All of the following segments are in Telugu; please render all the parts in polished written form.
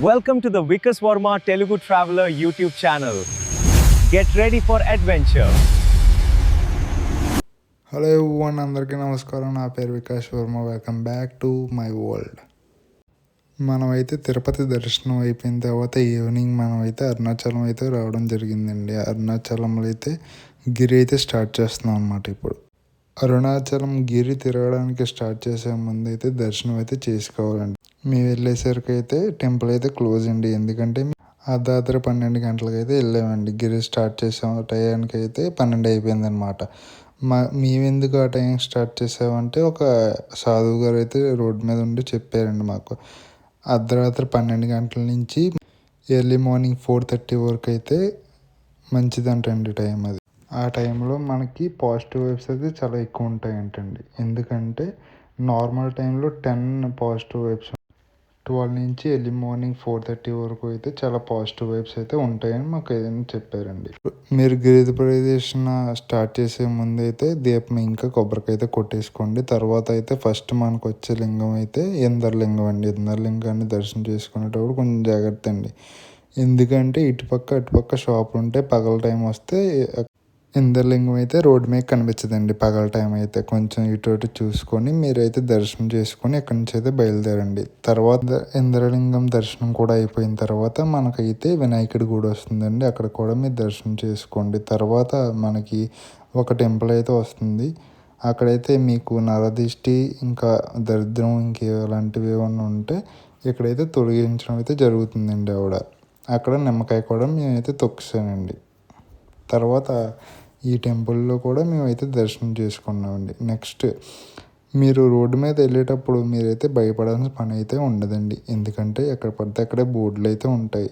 Welcome to the Vikas Verma Telugu Traveler YouTube channel. Get ready for adventure. Hello everyone, అందరికీ నమస్కారం. నా పేరు Vikas Varma. Welcome back to my world. మనమైతే తిరుపతి దర్శనం అయిపోయిన తర్వాత ఈవినింగ్ మనమైతే అరుణాచలం అయితే రావడం జరిగిందండి. అరుణాచలంలో అయితే గిరి అయితే స్టార్ట్ చేస్తున్నాం అన్నమాట. ఇప్పుడు అరుణాచలం గిరి తిరగడానికి స్టార్ట్ చేసే ముందు అయితే దర్శనం అయితే చేసుకోవాలండి. మేము వెళ్ళేసరికి అయితే టెంపుల్ అయితే క్లోజ్ అండి, ఎందుకంటే అర్ధరాత్రి 12 గంటలకు అయితే వెళ్ళామండి. గిరి స్టార్ట్ చేసే టయానికి అయితే 12 అయిపోయింది అనమాట. మేమెందుకు ఆ టైం స్టార్ట్ చేసామంటే ఒక సాధువు గారు అయితే రోడ్డు మీద ఉండి చెప్పారండి మాకు. అర్ధరాత్రి 12 గంటల నుంచి ఎర్లీ మార్నింగ్ 4:30 వరకు అయితే మంచిదంటండి టైం అది. ఆ టైంలో మనకి పాజిటివ్ వైబ్స్ అయితే చాలా ఎక్కువ ఉంటాయంటండి. ఎందుకంటే నార్మల్ టైంలో 10 పాజిటివ్ వైబ్స్, 12 నుంచి ఎర్లీ మార్నింగ్ 4:30 వరకు అయితే చాలా పాజిటివ్ వైబ్స్ అయితే ఉంటాయని మాకు ఏదైనా చెప్పారండి. మీరు గిరి ప్రదక్షిణ స్టార్ట్ చేసే ముందు అయితే దీపం ఇంకా కొబ్బరికాయ అయితే కొట్టేసుకోండి. తర్వాత అయితే ఫస్ట్ మనకు వచ్చే లింగం అయితే ఇంద్రలింగం అండి. ఇంద్రలింగాన్ని దర్శనం చేసుకునేటప్పుడు కొంచెం జాగ్రత్త అండి, ఎందుకంటే ఇటుపక్క అటుపక్క షాపులు ఉంటే పగల టైం వస్తే ఇంద్రలింగం అయితే రోడ్డు మీద కనిపించదండి. పగల టైం అయితే కొంచెం ఇటు చూసుకొని మీరైతే దర్శనం చేసుకొని ఎక్కడి నుంచి అయితే బయలుదేరండి. తర్వాత ఇంద్రలింగం దర్శనం కూడా అయిపోయిన తర్వాత మనకైతే వినాయకుడి గుడి వస్తుందండి. అక్కడ కూడా మీరు దర్శనం చేసుకోండి. తర్వాత మనకి ఒక టెంపుల్ అయితే వస్తుంది. అక్కడైతే మీకు నరదిష్టి ఇంకా దరిద్రం ఇంకేలాంటివి ఏమన్నా ఉంటే ఇక్కడైతే తొలగించడం అయితే జరుగుతుందండి. అక్కడ నిమ్మకాయ కూడా మేమైతే తొక్కిసానండి. తర్వాత ఈ టెంపుల్లో కూడా మేమైతే దర్శనం చేసుకున్నామండి. నెక్స్ట్ మీరు రోడ్డు మీద వెళ్ళేటప్పుడు మీరైతే భయపడాల్సిన పని అయితే ఉండదండి, ఎందుకంటే ఎక్కడ పడితే అక్కడే బోర్డులు అయితే ఉంటాయి.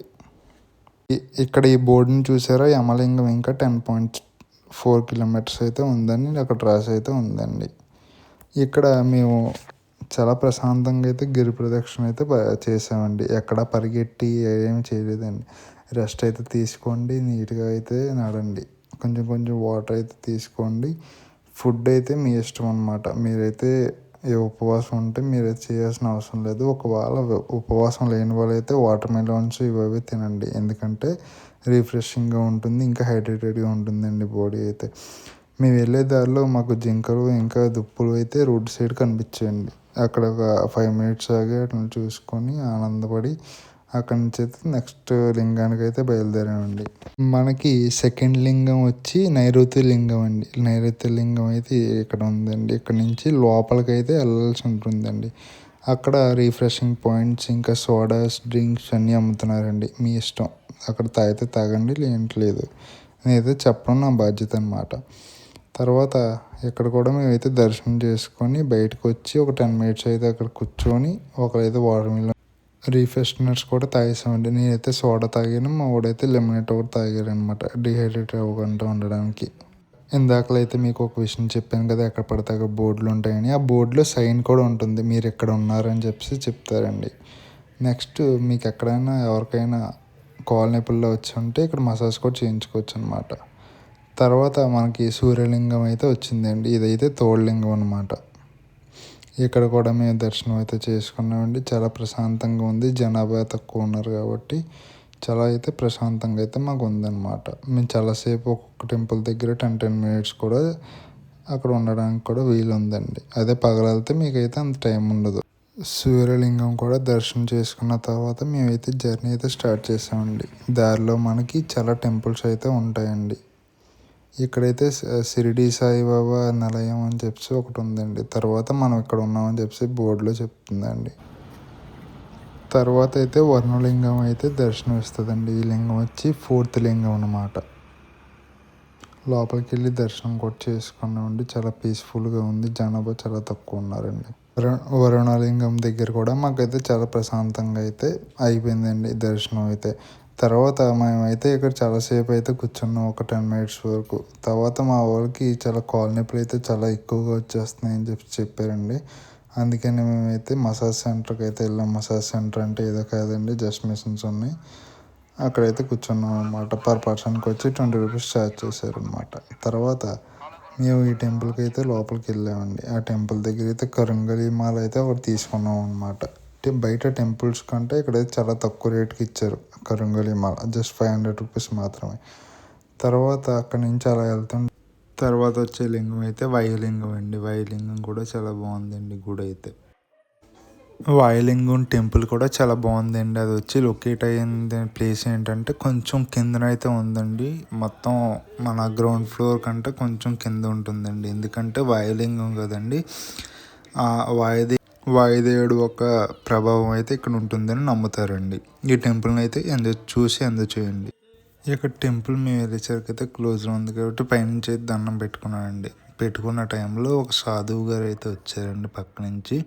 ఇక్కడ ఈ బోర్డుని చూసారా, యమలింగం ఇంకా 10.4 కిలోమీటర్స్ అయితే ఉందని అక్కడ రాసి అయితే ఉందండి. ఇక్కడ మేము చాలా ప్రశాంతంగా అయితే గిరి ప్రదక్షిణ అయితే చేసామండి. ఎక్కడ పరిగెట్టి ఏమీ చేయలేదండి. రెస్ట్ అయితే తీసుకోండి, నీట్గా అయితే నడండి, కొంచెం కొంచెం వాటర్ అయితే తీసుకోండి. ఫుడ్ అయితే మీ ఇష్టం అన్నమాట. మీరైతే ఉపవాసం ఉంటే మీరైతే చేయాల్సిన అవసరం లేదు. ఒకవేళ ఉపవాసం లేని వాళ్ళు అయితే వాటర్ మెలాన్స్ ఇవి తినండి, ఎందుకంటే రిఫ్రెషింగ్గా ఉంటుంది, ఇంకా హైడ్రేటెడ్గా ఉంటుందండి బాడీ అయితే. మేము వెళ్ళే దారిలో మాకు జింకలు ఇంకా దుప్పులు అయితే రోడ్ సైడ్ కనిపించాయండి. అక్కడ ఒక 5 మినిట్స్ ఆగి అట్లా చూసుకొని ఆనందపడి అక్కడి నుంచి అయితే నెక్స్ట్ లింగానికి అయితే బయలుదేరామండి. మనకి సెకండ్ లింగం వచ్చి నైరుతి లింగం అండి. నైరుతి లింగం అయితే ఇక్కడ ఉందండి. ఇక్కడ నుంచి లోపలికి అయితే వెళ్ళాల్సి ఉంటుందండి. అక్కడ రిఫ్రెషింగ్ పాయింట్స్ ఇంకా సోడాస్, డ్రింక్స్ అన్నీ అమ్ముతున్నారండి, మీ ఇష్టం. అక్కడ తాగితే తాగండి, లేనట్లేదు. నేనైతే చెప్పడం నా బాధ్యత అనమాట. తర్వాత ఇక్కడ కూడా మేమైతే దర్శనం చేసుకొని బయటకు వచ్చి ఒక 10 మినిట్స్ అయితే అక్కడ కూర్చొని ఒకరైతే వాటర్ మిలన్ రిఫ్రెషనర్స్ కూడా తాగేసామండి. నేనైతే సోడా తాగాను, మా వాడైతే లెమనేట్ ఒకటి తాగారనమాట, డిహైడ్రేట్ అవ్వకుండా ఉండడానికి. ఇందాకలైతే మీకు ఒక విషయం చెప్పాను కదా, ఎక్కడ పడితే అక్కడ బోర్డులు ఉంటాయని. ఆ బోర్డులో సైన్ కూడా ఉంటుంది, మీరు ఎక్కడ ఉన్నారని చెప్తారండి. నెక్స్ట్ మీకు ఎక్కడైనా ఎవరికైనా కాలు నొప్పుల్లో వచ్చి ఉంటే ఇక్కడ మసాజ్ కూడా చేయించుకోవచ్చు అనమాట. తర్వాత మనకి సూర్యలింగం అయితే వచ్చిందండి. ఇదైతే తోడలింగం అనమాట. ఇక్కడ కూడా మేము దర్శనం అయితే చేసుకున్నామండి. చాలా ప్రశాంతంగా ఉంది, జనాభా తక్కువ ఉన్నారు కాబట్టి చాలా అయితే ప్రశాంతంగా అయితే మాకు ఉందన్నమాట. మేము చాలాసేపు ఒక్కొక్క టెంపుల్ దగ్గర 10 మినిట్స్ కూడా అక్కడ ఉండడానికి కూడా వీలు ఉందండి. అదే పగలైతే మీకైతే అంత టైం ఉండదు. సూర్యలింగం కూడా దర్శనం చేసుకున్న తర్వాత మేమైతే జర్నీ అయితే స్టార్ట్ చేసామండి. దారిలో మనకి చాలా టెంపుల్స్ అయితే ఉంటాయండి. ఇక్కడైతే షిరిడి సాయిబాబా నిలయం అని చెప్పి ఒకటి ఉందండి. తర్వాత మనం ఇక్కడ ఉన్నామని చెప్పి బోర్డులో చెప్తుందండి. తర్వాత అయితే వర్ణలింగం అయితే దర్శనం ఇస్తుందండి. ఈ లింగం వచ్చి 4th లింగం అన్నమాట. లోపలికి వెళ్ళి దర్శనం కూడా చేసుకున్నామండి. చాలా పీస్ఫుల్గా ఉంది, జనాభా చాలా తక్కువ ఉన్నారండి. వరుణలింగం దగ్గర కూడా మాకైతే చాలా ప్రశాంతంగా అయితే అయిపోయిందండి దర్శనం అయితే. తర్వాత మేమైతే ఇక్కడ చాలాసేపు అయితే కూర్చున్నాం, ఒక 10 మినిట్స్ వరకు. తర్వాత మా వాళ్ళకి చాలా కాలు నొప్పులు అయితే చాలా ఎక్కువగా వచ్చేస్తున్నాయని చెప్పారండి. అందుకని మేమైతే మసాజ్ సెంటర్కి అయితే వెళ్ళాం. మసాజ్ సెంటర్ అంటే ఏదో కాదండి, జస్ట్ మిషన్స్ ఉన్నాయి. అక్కడైతే కూర్చున్నాం అనమాట. పర్ పర్సన్కి వచ్చి 20 రూపీస్ ఛార్జ్ చేశారనమాట. తర్వాత మేము ఈ టెంపుల్కి అయితే లోపలికి వెళ్ళామండి. ఆ టెంపుల్ దగ్గర అయితే కరుంగలి మాల అయితే ఒకటి తీసుకున్నాం అనమాట. బయట టెంపుల్స్ కంటే ఇక్కడైతే చాలా తక్కువ రేట్కి ఇచ్చారు కరుంగలి మాల, జస్ట్ 500 రూపీస్ మాత్రమే. తర్వాత అక్కడి నుంచి అలా వెళ్తాం. తర్వాత వచ్చే లింగం అయితే వాయులింగం అండి. వాయులింగం కూడా చాలా బాగుందండి గుడి అయితే. వాయులింగం టెంపుల్ కూడా చాలా బాగుందండి. అది వచ్చి లొకేట్ అయ్యింది ప్లేస్ ఏంటంటే కొంచెం కిందనైతే ఉందండి. మొత్తం మన గ్రౌండ్ ఫ్లోర్ కంటే కొంచెం కింద ఉంటుందండి. ఎందుకంటే వాయులింగం కదండి, ఆ వాయుదేవుడు ఒక ప్రభావం అయితే ఇక్కడ ఉంటుందని నమ్ముతారండి. ఈ టెంపుల్ని అయితే చూసి ఎంజాయ్ చేయండి. ఇక్కడ టెంపుల్ మేము వెళ్ళేసరికి అయితే క్లోజ్లో ఉంది కాబట్టి పైనుంచి అయితే దండం పెట్టుకున్నానండి. పెట్టుకున్న టైంలో ఒక సాధువు గారు అయితే వచ్చారండి పక్క నుంచి.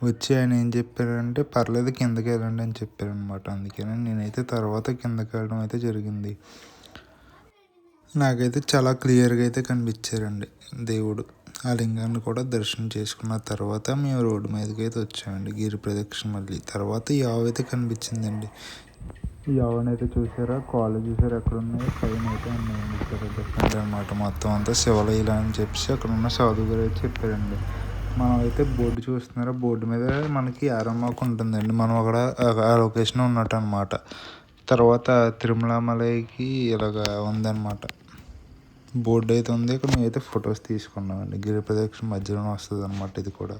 వచ్చి ఆయన ఏం చెప్పారంటే పర్లేదు కిందకి వెళ్ళండి అని చెప్పారనమాట. అందుకని నేనైతే తర్వాత కిందకి వెళ్ళడం అయితే జరిగింది. నాకైతే చాలా క్లియర్గా అయితే కనిపించారండి దేవుడు. ఆ లింగాన్ని కూడా దర్శనం చేసుకున్న తర్వాత మేము రోడ్డు మీదకి అయితే వచ్చామండి గిరి ప్రదక్షిణ. మళ్ళీ తర్వాత ఈ ఆవు అయితే కనిపించిందండి. ఈ ఆవునైతే చూసారా, కాళ్ళు చూసారా ఎక్కడ ఉన్నాయి, పైన అయితే ఉన్నాయండి డిఫరెంట్ అనమాట. మొత్తం అంతా శివలైలా అని చెప్పేసి అక్కడ ఉన్న సాధువు గారు అయితే చెప్పారండి. మనం అయితే బోర్డు చూస్తున్నారా, బోర్డు మీద మనకి ఆరమ్మాకు ఉంటుందండి. మనం అక్కడ ఆ లొకేషన్ ఉన్నట్టు అనమాట. తర్వాత తిరుమలమలైకి ఇలాగ ఉందన్నమాట బోర్డు అయితే ఉంది. ఇక్కడ మేమైతే ఫొటోస్ తీసుకున్నామండి. గిరి ప్రదక్షిణ మధ్యలోనే వస్తుంది అనమాట ఇది కూడా.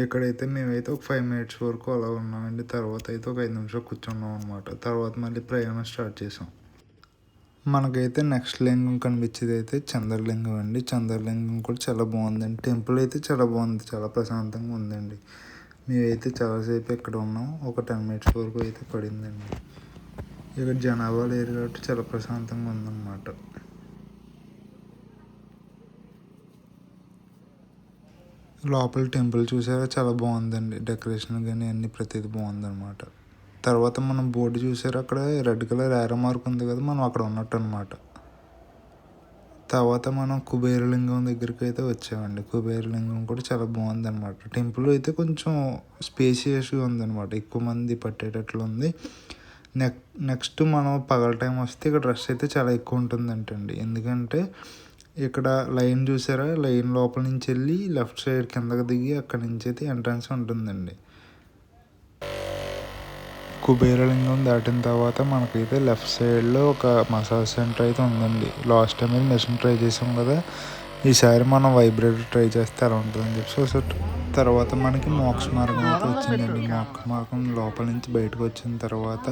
ఇక్కడైతే మేమైతే ఒక 5 మినిట్స్ వరకు అలా ఉన్నామండి. తర్వాత అయితే ఒక 5 నిమిషాలు కూర్చున్నాం అనమాట. తర్వాత మళ్ళీ ప్రయాణం స్టార్ట్ చేసాం. మనకైతే నెక్స్ట్ లింగం కనిపించేది అయితే చంద్రలింగం అండి. చంద్రలింగం కూడా చాలా బాగుందండి. టెంపుల్ అయితే చాలా బాగుంది, చాలా ప్రశాంతంగా ఉందండి. మేమైతే చాలాసేపు ఇక్కడ ఉన్నాం. ఒక 10 మినిట్స్ వరకు అయితే పడిందండి. ఇక్కడ జనాభా లేరు కాబట్టి చాలా ప్రశాంతంగా ఉందన్నమాట. లోపల టెంపుల్ చూసారా, చాలా బాగుందండి. డెకరేషన్ కానీ అన్ని ప్రతిదీ బాగుందన్నమాట. తర్వాత మనం బోర్డు చూసారా, అక్కడ రెడ్ కలర్ యారో మార్క్ ఉంది కదా, మనం అక్కడ ఉన్నట్టు అనమాట. తర్వాత మనం కుబేరలింగం దగ్గరికి అయితే వచ్చామండి. కుబేరలింగం కూడా చాలా బాగుందన్నమాట. టెంపుల్ అయితే కొంచెం స్పేసియస్గా ఉందన్నమాట, ఎక్కువ మంది పట్టేటట్లు ఉంది. నెక్స్ట్ మనం పగల టైం వస్తే ఇక్కడ రష్ అయితే చాలా ఎక్కువ ఉంటుందంటండి. ఎందుకంటే ఇక్కడ లైన్ చూసారా, లైన్ లోపల నుంచి వెళ్ళి లెఫ్ట్ సైడ్ కిందకి దిగి అక్కడి నుంచి అయితే ఎంట్రన్స్ ఉంటుందండి. కుబేరలింగం దాటిన తర్వాత మనకైతే లెఫ్ట్ సైడ్లో ఒక మసాజ్ సెంటర్ అయితే ఉందండి. లాస్ట్ టైం అయితే మెషిన్ ట్రై చేసాం కదా, ఈసారి మనం వైబ్రేటర్ ట్రై చేస్తే అలా ఉంటుందని చెప్పి తర్వాత మనకి మోక్ష మార్గం అయితే వచ్చిందండి. మోక్ష మార్గం లోపల నుంచి బయటకు వచ్చిన తర్వాత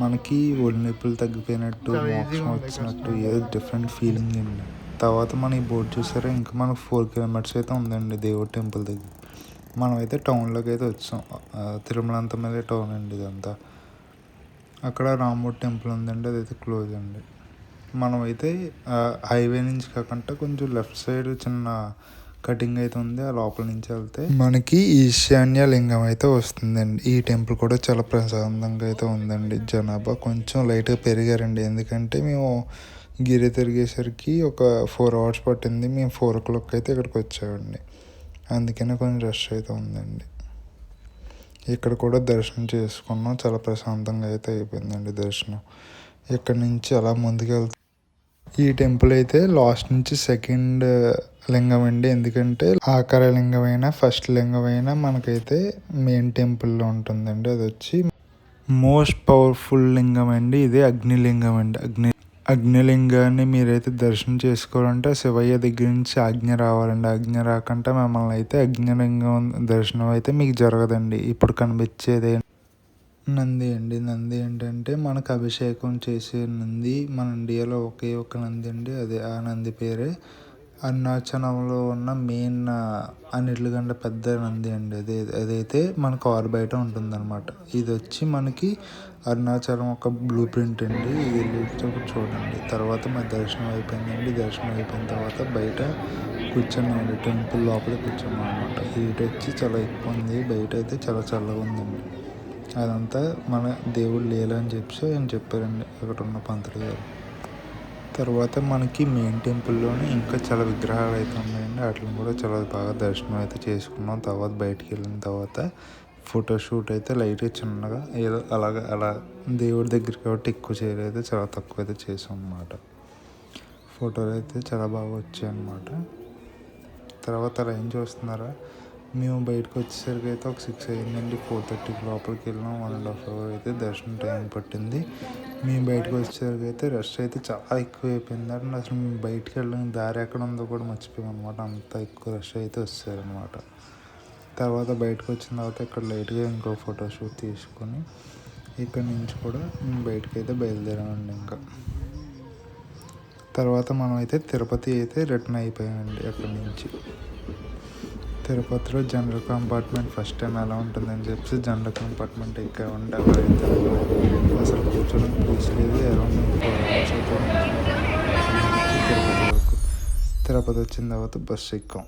మనకి ఒళ్ళు నొప్పులు తగ్గిపోయినట్టు, మోక్షం వచ్చినట్టు ఏదో డిఫరెంట్ ఫీలింగ్ అండి. తర్వాత మనం ఈ బోర్డు చూసారా, ఇంకా మనకు 4 కిలోమీటర్స్ అయితే ఉందండి దేవుడు టెంపుల్ దగ్గర. మనమైతే టౌన్లోకి అయితే వచ్చాం. తిరుమలంతమల్లే టౌన్ అండి ఇదంతా. అక్కడ రాముడు టెంపుల్ ఉందండి, అదైతే క్లోజ్ అండి. మనమైతే హైవే నుంచి కాకుండా కొంచెం లెఫ్ట్ సైడ్ చిన్న కటింగ్ అయితే ఉంది, ఆ లోపల నుంచి వెళ్తే మనకి ఈశాన్య లింగం అయితే వస్తుందండి. ఈ టెంపుల్ కూడా చాలా ప్రశాంతంగా అయితే ఉందండి. జనాభా కొంచెం లైట్గా పెరిగారండి, ఎందుకంటే మేము గిరి తిరిగేసరికి ఒక 4 అవర్స్ పట్టింది. మేము 4 o'clock అయితే ఇక్కడికి వచ్చామండి. అందుకనే కొంచెం రష్ అయితే ఉందండి. ఇక్కడ కూడా దర్శనం చేసుకున్నాం, చాలా ప్రశాంతంగా అయితే అయిపోయిందండి దర్శనం. ఇక్కడ నుంచి అలా ముందుకెళ్తే ఈ టెంపుల్ అయితే లాస్ట్ నుంచి సెకండ్ లింగం అండి. ఎందుకంటే ఆకార లింగమైనా ఫస్ట్ లింగమైనా మనకైతే మెయిన్ టెంపుల్లో ఉంటుందండి. అది వచ్చి మోస్ట్ పవర్ఫుల్ లింగం అండి. ఇది అగ్నిలింగం అండి. అగ్నిలింగాన్ని మీరైతే దర్శనం చేసుకోవాలంటే శివయ్య దగ్గర నుంచి ఆజ్ఞ రావాలండి. ఆజ్ఞ రాకుండా మిమ్మల్ని అయితే అగ్నిలింగం దర్శనం అయితే మీకు జరగదండి. ఇప్పుడు కనిపించేది నంది అండి. నంది ఏంటంటే మనకు అభిషేకం చేసే నంది. మన ఇండియాలో ఒకే ఒక నంది అండి, అదే ఆ నంది పేరే. అరుణాచలంలో ఉన్న మెయిన్ అన్నిటికంటే పెద్ద నంది అండి. అదైతే మనకు ఆరు బయట ఉంటుందన్నమాట. ఇది వచ్చి మనకి అరుణాచలం ఒక బ్లూ ప్రింట్ అండి. ఇది వెళ్ళేటప్పుడు చూడండి. తర్వాత మా దర్శనం అయిపోయిందండి. దర్శనం అయిపోయిన తర్వాత బయట కూర్చున్నామండి. టెంపుల్ లోపల కూర్చున్నాం అనమాట. హీట్ వచ్చి చాలా ఎక్కువ ఉంది, బయట అయితే చాలా చల్లగా ఉందండి. అదంతా మన దేవుడు లీల అని చెప్పి ఆయన చెప్పారండి అక్కడ ఉన్న పంతులు గారు. తర్వాత మనకి మెయిన్ టెంపుల్లోనే ఇంకా చాలా విగ్రహాలు అయితే ఉన్నాయండి. వాటిని కూడా చాలా బాగా దర్శనం అయితే చేసుకున్నాం. తర్వాత బయటికి వెళ్ళిన తర్వాత ఫోటోషూట్ అయితే లైట్గా చిన్నగా ఏదో అలా దేవుడి దగ్గర కాబట్టి ఎక్కువ చేయలేదు, చాలా తక్కువ అయితే చేసాం అన్నమాట. ఫోటోలు అయితే చాలా బాగా వచ్చాయి అన్నమాట. తర్వాత లైన్ చూస్తున్నారా, మేము బయటకు వచ్చేసరికి అయితే ఒక 6 అయిందండి. 4:30కి లోపలికి వెళ్ళాం. 1.5 అవర్ అయితే దర్శనం టైం పట్టింది. మేము బయటకు వచ్చేసరికి అయితే రష్ అయితే చాలా ఎక్కువ అయిపోయింది. అండ్ అసలు మేము బయటికి వెళ్ళడం దారి ఎక్కడ ఉందో కూడా మర్చిపోయాం అనమాట. అంత ఎక్కువ రష్ అయితే వచ్చారనమాట. తర్వాత బయటకు వచ్చిన తర్వాత ఇక్కడ లైట్గా ఇంకో ఫోటోషూట్ తీసుకొని ఇక్కడ నుంచి కూడా మేము బయటకు అయితే బయలుదేరామండి. ఇంకా తర్వాత మనం అయితే తిరుపతి అయితే రిటర్న్ అయిపోయామండి. అక్కడి నుంచి తిరుపతిలో జనరల్ కంపార్ట్మెంట్ ఫస్ట్ టైం ఎలా ఉంటుందని చెప్పి జనరల్ కంపార్ట్మెంట్ ఎక్కామండి. అక్కడైతే అసలు కూర్చోడం ప్లేస్ లేదు. అరౌండ్ 4 hours అయితే తిరుపతి వరకు. తిరుపతి వచ్చిన తర్వాత బస్సు ఎక్కాం.